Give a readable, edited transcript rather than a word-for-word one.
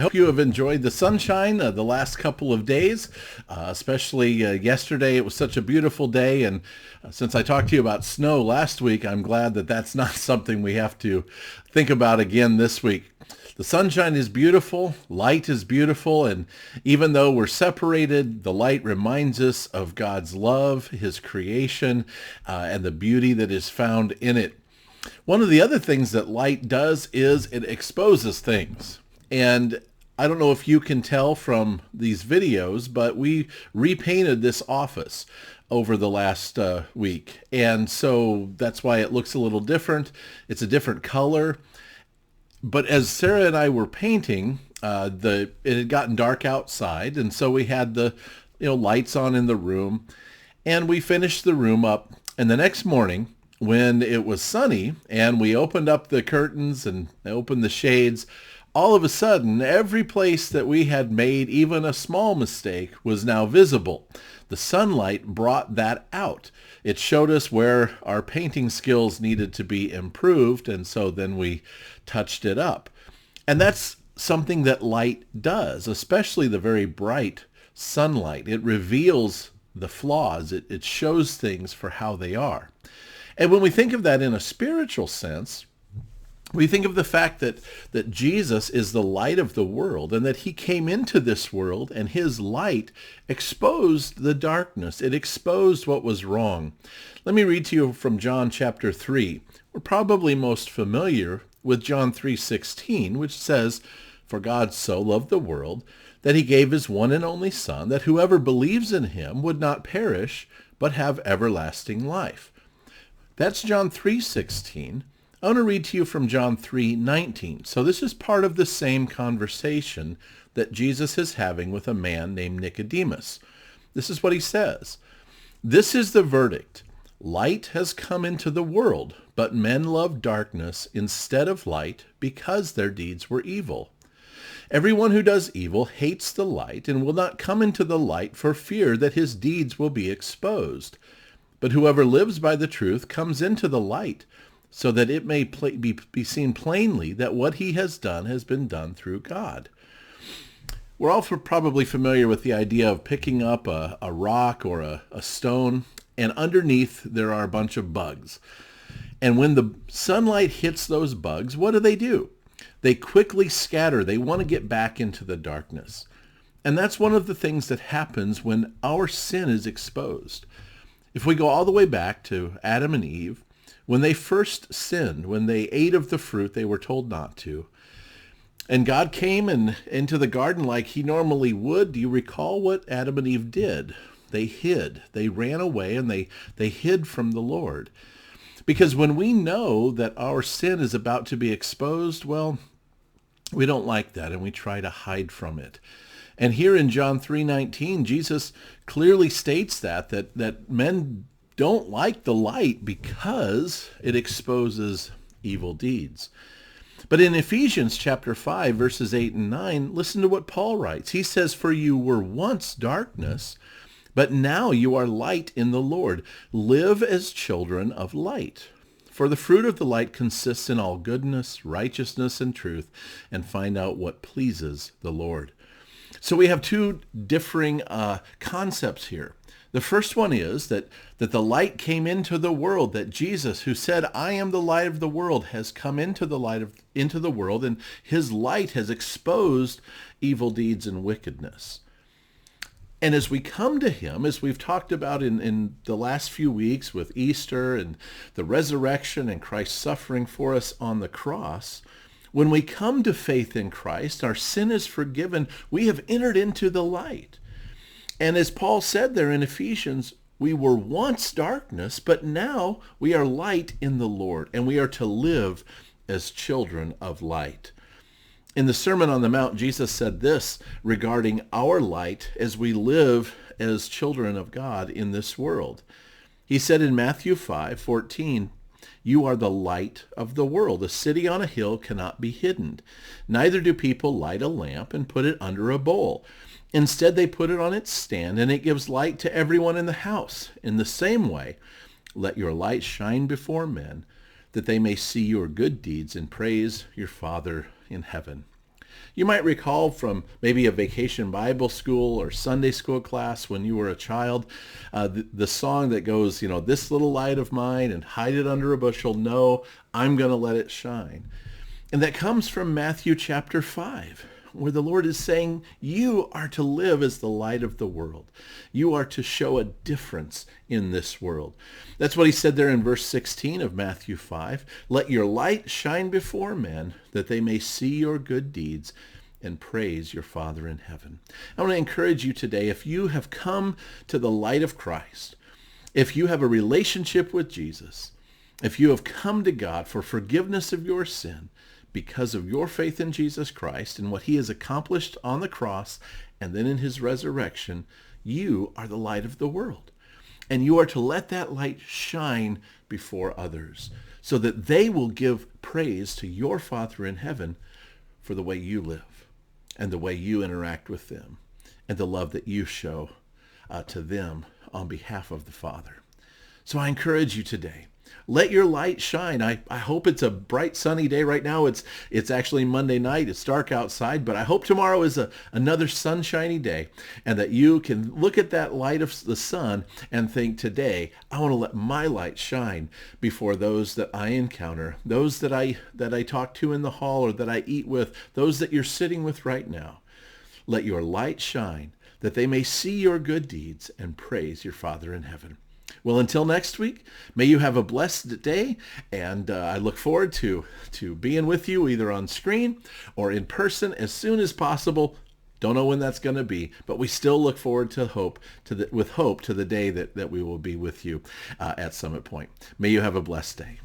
I hope you have enjoyed the sunshine the last couple of days, especially yesterday. It was such a beautiful day, and since I talked to you about snow last week, I'm glad that that's not something we have to think about again this week. The sunshine is beautiful, light is beautiful, and even though we're separated, the light reminds us of God's love, his creation, and the beauty that is found in it. One of the other things that light does is it exposes things. And I don't know if you can tell from these videos, but we repainted this office over the last week. And so that's why it looks a little different. It's a different color. But as Sarah and I were painting, it had gotten dark outside. And so we had the lights on in the room. And we finished the room up. And the next morning, when it was sunny and we opened up the curtains and opened the shades, all of a sudden, every place that we had made even a small mistake was now visible. The sunlight brought that out. It showed us where our painting skills needed to be improved, and so then we touched it up. And that's something that light does, especially the very bright sunlight. It reveals the flaws. It shows things for how they are. And when we think of that in a spiritual sense, we think of the fact that Jesus is the light of the world and that he came into this world and his light exposed the darkness. It exposed what was wrong. Let me read to you from John chapter 3. We're probably most familiar with John 3:16, which says, "For God so loved the world that he gave his one and only Son, that whoever believes in him would not perish, but have everlasting life." That's John 3:16. I want to read to you from John 3:19. So this is part of the same conversation that Jesus is having with a man named Nicodemus. This is what he says. "This is the verdict. Light has come into the world, but men love darkness instead of light because their deeds were evil. Everyone who does evil hates the light and will not come into the light for fear that his deeds will be exposed. But whoever lives by the truth comes into the light, so that it may be seen plainly that what he has done has been done through God." We're all probably familiar with the idea of picking up a rock or a stone, and underneath there are a bunch of bugs. And when the sunlight hits those bugs, what do? They quickly scatter. They want to get back into the darkness. And that's one of the things that happens when our sin is exposed. If we go all the way back to Adam and Eve, when they first sinned, when they ate of the fruit they were told not to, and God came into the garden like he normally would, do you recall what Adam and Eve did? They hid. They ran away and they hid from the Lord. Because when we know that our sin is about to be exposed, well, we don't like that and we try to hide from it. And here in John 3:19, Jesus clearly states that men don't like the light because it exposes evil deeds. But in Ephesians chapter 5, verses 8 and 9, listen to what Paul writes. He says, "For you were once darkness, but now you are light in the Lord. Live as children of light. For the fruit of the light consists in all goodness, righteousness, and truth, and find out what pleases the Lord." So we have two differing concepts here. The first one is that the light came into the world, that Jesus, who said, "I am the light of the world," has come into the world, and his light has exposed evil deeds and wickedness. And as we come to him, as we've talked about in the last few weeks with Easter and the resurrection and Christ's suffering for us on the cross, when we come to faith in Christ, our sin is forgiven. We have entered into the light. And as Paul said there in Ephesians, we were once darkness, but now we are light in the Lord, and we are to live as children of light. In the Sermon on the Mount, Jesus said this regarding our light as we live as children of God in this world. He said in Matthew 5:14, "You are the light of the world. A city on a hill cannot be hidden. Neither do people light a lamp and put it under a bowl. Instead, they put it on its stand, and it gives light to everyone in the house. In the same way, let your light shine before men, that they may see your good deeds and praise your Father in heaven." You might recall from maybe a vacation Bible school or Sunday school class when you were a child, the song that goes, this little light of mine and hide it under a bushel. No, I'm going to let it shine. And that comes from Matthew chapter 5, where the Lord is saying, you are to live as the light of the world. You are to show a difference in this world. That's what he said there in verse 16 of Matthew 5. Let your light shine before men, that they may see your good deeds and praise your Father in heaven. I want to encourage you today, if you have come to the light of Christ, if you have a relationship with Jesus, if you have come to God for forgiveness of your sin, because of your faith in Jesus Christ and what he has accomplished on the cross and then in his resurrection, you are the light of the world. And you are to let that light shine before others so that they will give praise to your Father in heaven for the way you live and the way you interact with them and the love that you show to them on behalf of the Father. So I encourage you today, let your light shine. I hope it's a bright sunny day right now. It's actually Monday night. It's dark outside, but I hope tomorrow is another sunshiny day and that you can look at that light of the sun and think, today I want to let my light shine before those that I encounter, those that I talk to in the hall or that I eat with, those that you're sitting with right now. Let your light shine that they may see your good deeds and praise your Father in heaven. Well, until next week, may you have a blessed day, and I look forward to being with you either on screen or in person as soon as possible. Don't know when that's going to be, but we still look forward to hope to the day that we will be with you at Summit Point. May you have a blessed day.